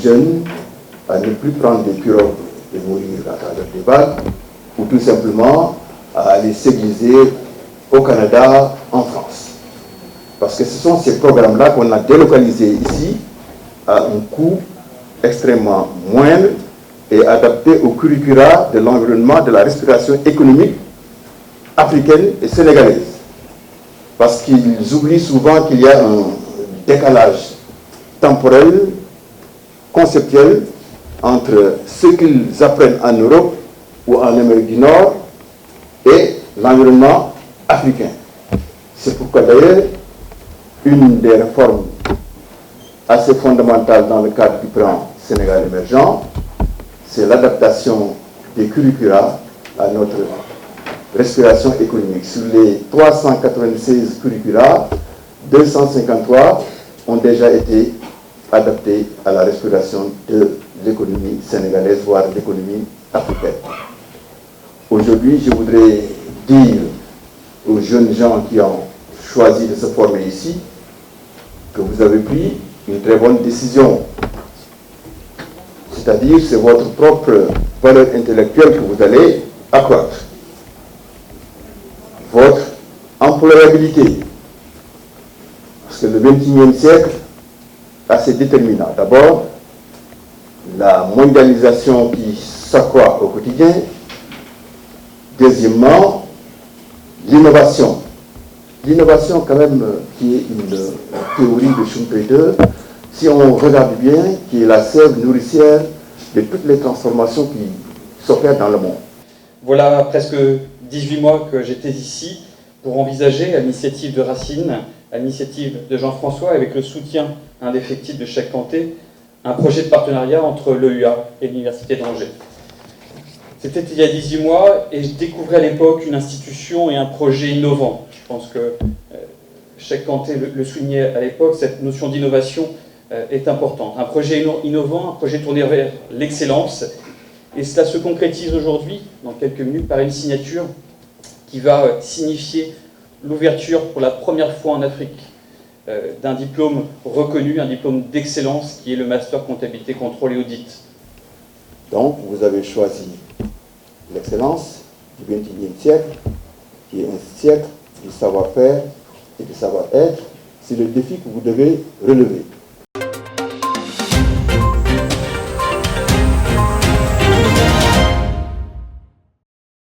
jeunes à ne plus prendre des pirogues et mourir à travers des vagues, ou tout simplement à aller s'égliser au Canada, en France. Parce que ce sont ces programmes-là qu'on a délocalisés ici à un coût extrêmement moindre et adapté au curricula de l'environnement de la respiration économique africaine et sénégalaise. Parce qu'ils oublient souvent qu'il y a un décalage temporel, conceptuel, entre ce qu'ils apprennent en Europe ou en Amérique du Nord et l'environnement africain. C'est pourquoi d'ailleurs, une des réformes assez fondamentales dans le cadre du plan Sénégal émergent, c'est l'adaptation des curricula à notre respiration économique. Sur les 396 curricula, 253 ont déjà été adaptés à la respiration de l'économie sénégalaise, voire l'économie africaine. Aujourd'hui, je voudrais dire aux jeunes gens qui ont choisi de se former ici que vous avez pris une très bonne décision. C'est-à-dire, c'est votre propre valeur intellectuelle que vous allez accroître. Votre employabilité. Parce que le XXIe siècle est assez déterminant. D'abord, la mondialisation qui s'accroît au quotidien. Deuxièmement, l'innovation. L'innovation, quand même, qui est une théorie de Schumpeter, si on regarde bien, qui est la sève nourricière de toutes les transformations qui s'opèrent dans le monde. Voilà presque 18 mois que j'étais ici pour envisager, à l'initiative de Racine, à l'initiative de Jean-François, avec le soutien indéfectible de Cheikh Kanté, un projet de partenariat entre l'EUA et l'Université d'Angers. C'était il y a 18 mois et je découvrais à l'époque une institution et un projet innovant. Je pense que Cheikh Kanté le soulignait à l'époque, cette notion d'innovation est importante. Un projet innovant, un projet tourné vers l'excellence. Et cela se concrétise aujourd'hui, dans quelques minutes, par une signature qui va signifier l'ouverture pour la première fois en Afrique d'un diplôme reconnu, un diplôme d'excellence qui est le Master Comptabilité, Contrôle et Audit. Donc, vous avez choisi l'excellence du XXIe siècle, qui est un siècle du savoir-faire et du savoir-être. C'est le défi que vous devez relever.